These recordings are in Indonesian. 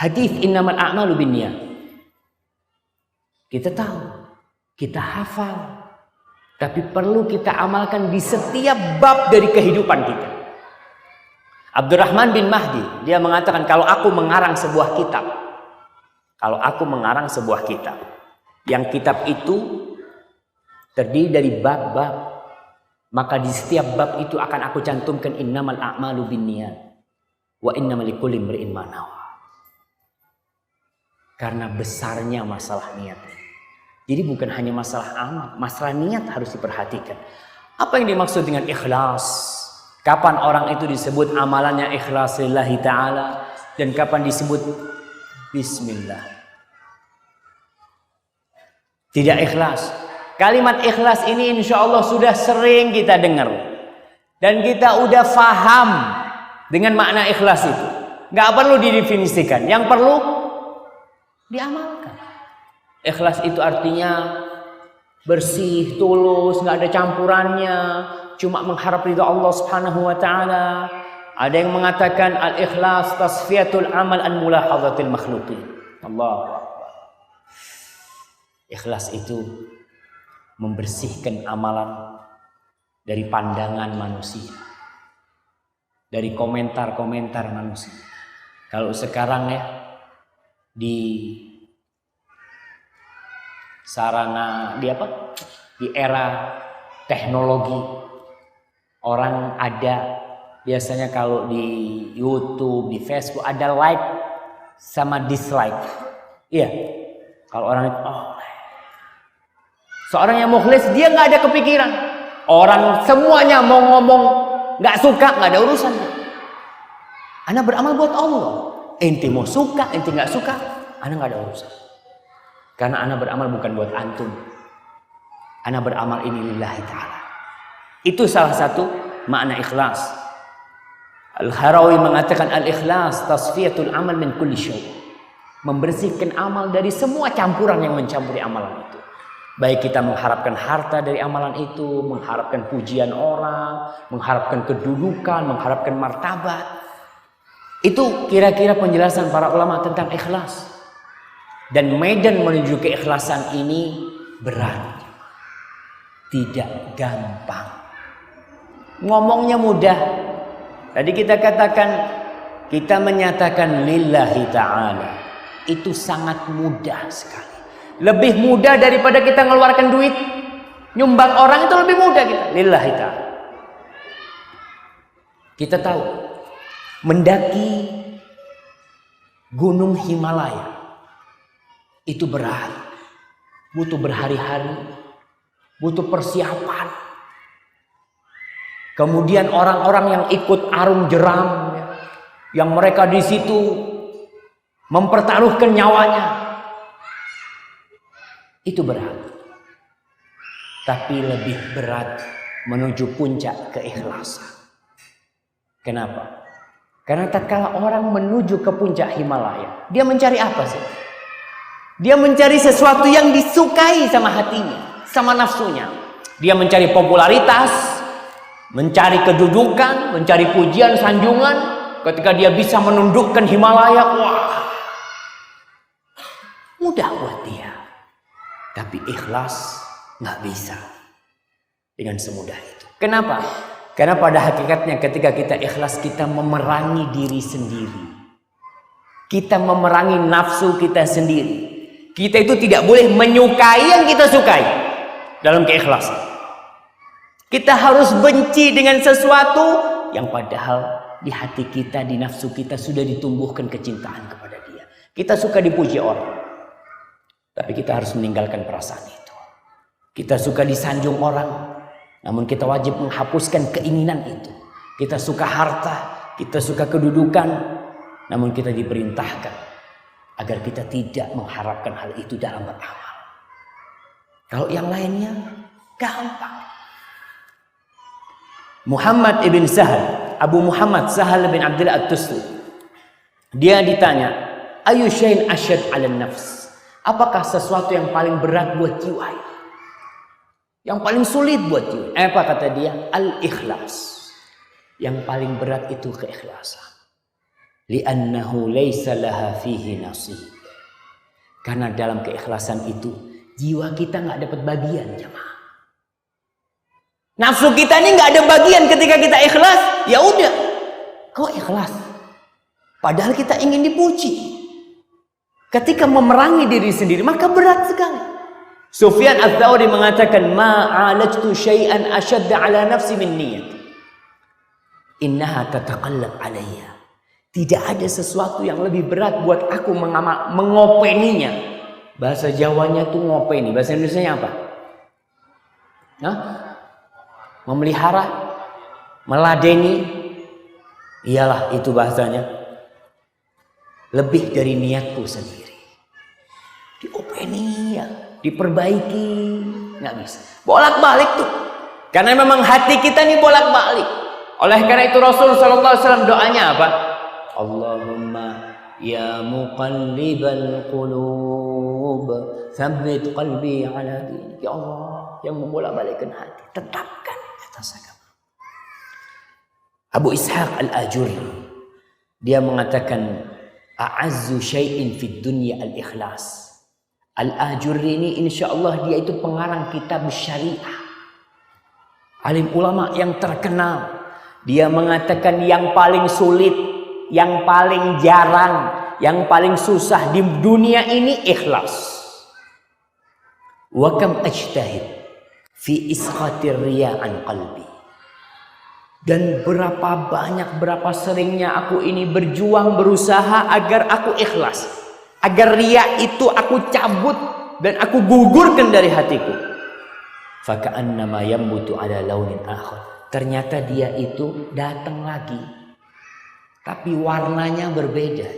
Hadis innamal a'malu binniyat. Kita tahu, kita hafal, tapi perlu kita amalkan di setiap bab dari kehidupan kita. Abdurrahman bin Mahdi, dia mengatakan kalau aku mengarang sebuah kitab, yang kitab itu terdiri dari bab-bab, maka di setiap bab itu akan aku cantumkan innamal a'malu binniyat wa innamal likulli imri'in ma nawa. Karena besarnya masalah niat. Jadi bukan hanya masalah amal, masalah niat harus diperhatikan. Apa yang dimaksud dengan ikhlas? Kapan orang itu disebut amalannya ikhlas lillahi ta'ala, dan kapan disebut bismillah? Tidak ikhlas. Kalimat ikhlas ini insya Allah sudah sering kita dengar. Dan kita udah faham dengan makna ikhlas itu. Gak perlu didefinisikan. Yang perlu diamalkan. Ikhlas itu artinya bersih, tulus, gak ada campurannya. Cuma mengharap ridha Allah subhanahu wa ta'ala. Ada yang mengatakan al-ikhlas tasfiyatul amal an mulahadhatil makhluqin. Allah. Ikhlas itu membersihkan amalan dari pandangan manusia, dari komentar-komentar manusia. Kalau sekarang ya di sarana di era teknologi, orang ada biasanya kalau di YouTube, di Facebook ada like sama dislike. Iya. Kalau orang itu seorang yang mukhlis, dia nggak ada kepikiran. Orang semuanya mau ngomong nggak suka, nggak ada urusan. Ana beramal buat Allah. Ente mau suka, ente nggak suka, ana nggak ada urusan. Karena ana beramal bukan buat antum. Ana beramal ini lillahi ta'ala. Itu salah satu makna ikhlas. Al-Harawi mengatakan al-ikhlas tasfiyatul amal min kulli syai'. Membersihkan amal dari semua campuran yang mencampuri amalan itu. Baik kita mengharapkan harta dari amalan itu, mengharapkan pujian orang, mengharapkan kedudukan, mengharapkan martabat. Itu kira-kira penjelasan para ulama tentang ikhlas. Dan medan menuju keikhlasan ini berat. Tidak gampang. Ngomongnya mudah. Tadi kita katakan, kita menyatakan lillahi ta'ala. Itu sangat mudah sekali. Lebih mudah daripada kita ngeluarkan duit. Nyumbang orang itu lebih mudah kita. Lillahi ta'ala. Kita tahu. Mendaki Gunung Himalaya. Itu berat. Butuh berhari-hari. Butuh persiapan. Kemudian orang-orang yang ikut arum jeram. Yang mereka di situ mempertaruhkan nyawanya. Itu berat. Tapi lebih berat menuju puncak keikhlasan. Kenapa? Karena tatkala orang menuju ke puncak Himalaya, dia mencari apa sih? Dia mencari sesuatu yang disukai sama hatinya, sama nafsunya. Dia mencari popularitas, mencari kedudukan, mencari pujian, sanjungan. Ketika dia bisa menundukkan Himalaya, wah, mudah buat dia. Tapi ikhlas nggak bisa dengan semudah itu. Kenapa? Karena pada hakikatnya ketika kita ikhlas, kita memerangi diri sendiri. Kita memerangi nafsu kita sendiri. Kita itu tidak boleh menyukai yang kita sukai dalam keikhlasan. Kita harus benci dengan sesuatu yang padahal di hati kita, di nafsu kita sudah ditumbuhkan kecintaan kepada dia. Kita suka dipuji orang. Tapi kita harus meninggalkan perasaan itu. Kita suka disanjung orang, namun kita wajib menghapuskan keinginan itu. Kita suka harta, kita suka kedudukan, namun kita diperintahkan agar kita tidak mengharapkan hal itu dalam beramal. Kalau yang lainnya gampang. Muhammad ibn Sahal, Abu Muhammad Sahal bin Abdullah At-Tustari, dia ditanya, ayu syai'in asyad 'ala nafs? Apakah sesuatu yang paling berat buat jiwa? Yang paling sulit buat jiwa? Apa kata dia? Al-ikhlas. Yang paling berat itu keikhlasan. li'annahu laysa laha fihi nasib. Karena dalam keikhlasan itu jiwa kita nggak dapat bagian, jemaah. Nafsu kita ini nggak ada bagian ketika kita ikhlas. Ya udah, kau ikhlas. Padahal kita ingin dipuji. Ketika memerangi diri sendiri maka berat sekali. Sufyan Ats-Tsauri mengatakan, ma'alajtu syai'an ashadda ala nafsi min niyat. Innaha tataqallab alayya. Tidak ada sesuatu yang lebih berat buat aku mengopeninya. Bahasa Jawanya tuh ngopeni. Bahasa Indonesianya apa? Hah? Memelihara, meladeni. Iyalah itu bahasanya. Lebih dari niatku sendiri. Diopeni ya. Diperbaiki, nggak bisa. Bolak-balik tuh. Karena memang hati kita nih bolak-balik. Oleh karena itu Rasul sallallahu alaihi wasallam doanya apa? Allahumma ya muqallibal qulub, tsabbit qalbi ala dinik. Ya Allah, yang membolak-balikkan hati, tetapkan atas agama. Abu Ishaq Al-Ajurri dia mengatakan a'azzu syai'in fid dunya al-ikhlas. Al-Ajurri ini insyaallah dia itu pengarang kitab syariah. Alim ulama yang terkenal. Dia mengatakan yang paling sulit, yang paling jarang, yang paling susah di dunia ini ikhlas. Wa kam ajtahid fi isqatir riya an qalbi. Dan berapa banyak, berapa seringnya aku ini berjuang, berusaha agar aku ikhlas. Agar riya itu aku cabut dan aku gugurkan dari hatiku. Faka'annama yambutu ala launin akhar. Ternyata dia itu datang lagi. Tapi warnanya berbeda.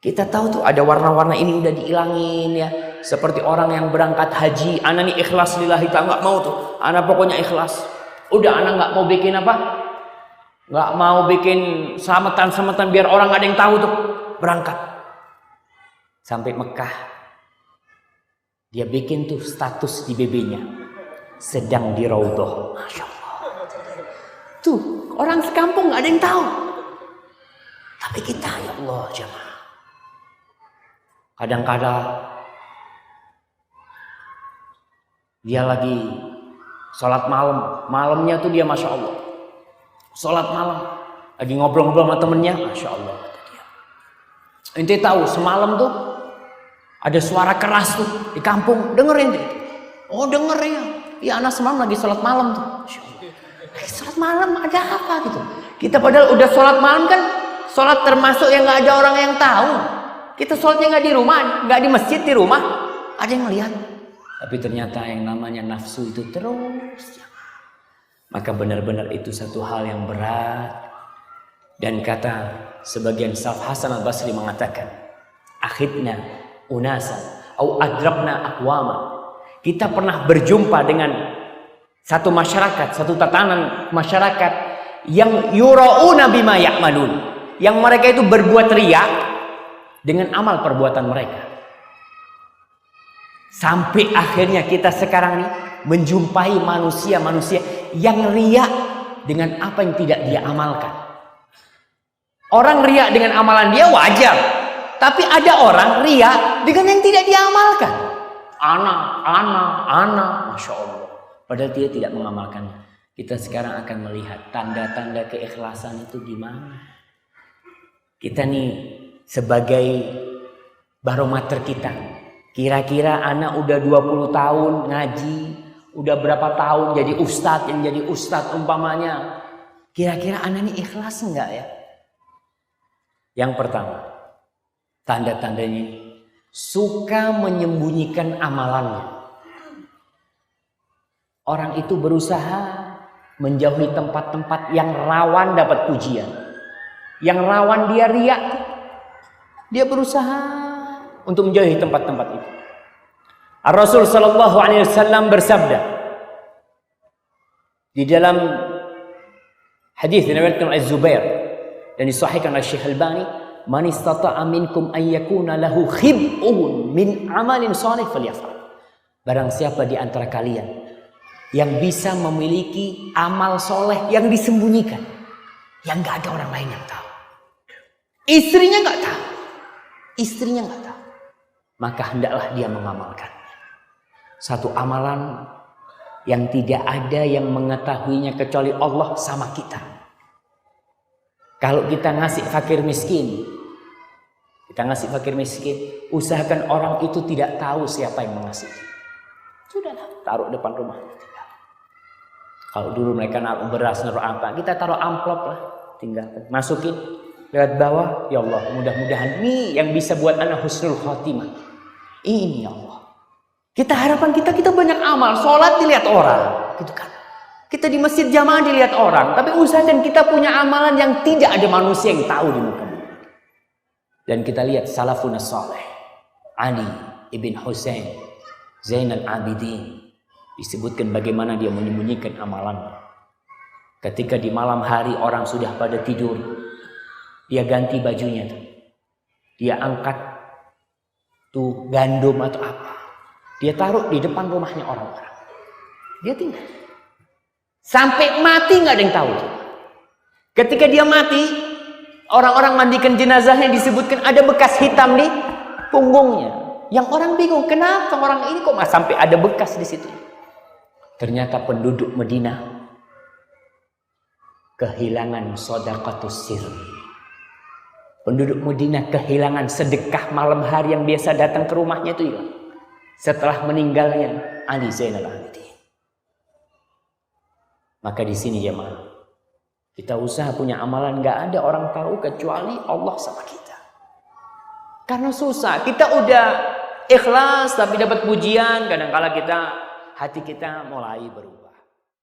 Kita tahu tuh ada warna-warna ini udah dihilangin ya. Seperti orang yang berangkat haji. Ana nih ikhlas lillahi ta'ala. Gak mau tuh. Ana pokoknya ikhlas. Udah ana gak mau bikin apa? Gak mau bikin selamatan-selamatan biar orang gak ada yang tahu tuh. Berangkat. Sampai Mekah, dia bikin tuh status di BB-nya, sedang di Raudhah. Masya Allah. Tuh, orang sekampung gak ada yang tahu. Tapi kita, ya Allah, jemaah. Kadang-kadang dia lagi sholat malam. Malamnya tuh dia Masya Allah. Sholat malam. Lagi ngobrol-ngobrol sama temennya. Masya Allah. Ente tahu semalam tuh ada suara keras tuh di kampung, dengerin tuh. Oh denger ya. Ya anak semalam lagi sholat malam tuh. Sholat malam ada apa gitu. Kita padahal udah sholat malam kan. Sholat termasuk yang gak ada orang yang tahu. Kita sholatnya gak di rumah, gak di masjid, di rumah. Ada yang ngeliat. Tapi ternyata yang namanya nafsu itu terus. Maka benar-benar itu satu hal yang berat. Dan kata sebagian salaf Hasan Al-Basri mengatakan, akhidna unasan au adrabna aqwama. Kita pernah berjumpa dengan satu masyarakat, satu tatanan masyarakat yang yura'una bima ya'malun, yang mereka itu berbuat riya dengan amal perbuatan mereka. Sampai akhirnya kita sekarang nih menjumpai manusia-manusia yang riya dengan apa yang tidak dia amalkan. Orang riya dengan amalan dia wajar. Tapi ada orang riya dengan yang tidak dia amalkan. Ana. Masya Allah. Padahal dia tidak mengamalkannya. Kita sekarang akan melihat tanda-tanda keikhlasan itu gimana. Kita nih sebagai barometer kita. Kira-kira anak udah 20 tahun ngaji. Udah berapa tahun jadi ustadz. Yang jadi ustadz umpamanya. Kira-kira anak ini ikhlas enggak ya? Yang pertama, tanda-tandanya suka menyembunyikan amalannya. Orang itu berusaha menjauhi tempat-tempat yang rawan dapat pujian. Yang rawan dia riya. Dia berusaha untuk menjauhi tempat-tempat itu. Ar-Rasul sallallahu alaihi wasallam bersabda di dalam hadis diriwayatkan oleh Zubair dan disahihkan oleh Syekh Albani, man istata'a minkum an yakuna lahu khib'un min amalin shalih falyaf'al. Barang siapa di antara kalian yang bisa memiliki amal soleh yang disembunyikan, yang gak ada orang lain yang tahu. Istrinya nggak tahu. Istrinya nggak tahu. Maka hendaklah dia mengamalkannya. Satu amalan yang tidak ada yang mengetahuinya kecuali Allah sama kita. Kalau kita ngasih fakir miskin, usahakan orang itu tidak tahu siapa yang mengasih. Sudahlah, taruh depan rumah. Kalau dulu mereka naruh beras, naruh apa, kita taruh amplop lah, tinggalkan, masukin lewat bawah. Ya Allah, mudah-mudahan ini yang bisa buat anak husnul khotimah. Ini ya Allah. Kita harapan kita banyak amal, sholat dilihat orang, gitu kan? Kita di masjid jamaah dilihat orang, tapi usahakan kita punya amalan yang tidak ada manusia yang tahu di muka bumi. Dan kita lihat salafun saleh, Ali ibn Husain Zainal Abidin, disebutkan bagaimana dia menyembunyikan amalannya. Ketika di malam hari orang sudah pada tidur, dia ganti bajunya tuh. Dia angkat tuh gandum atau apa, dia taruh di depan rumahnya orang-orang. Dia tinggal sampai mati, nggak ada yang tahu. Ketika dia mati, orang-orang mandikan jenazahnya, disebutkan ada bekas hitam di punggungnya. Yang orang bingung, kenapa orang ini kok sampai ada bekas di situ? Ternyata penduduk Madinah kehilangan sedaqatus sir. Penduduk Madinah kehilangan sedekah malam hari yang biasa datang ke rumahnya itu hilang. Setelah meninggalnya Ali Zainal Abidin. Maka di sini jemaah, kita usaha punya amalan, nggak ada orang tahu kecuali Allah sama kita. Karena susah, kita udah ikhlas tapi dapat pujian, kadang-kala hati kita mulai berubah.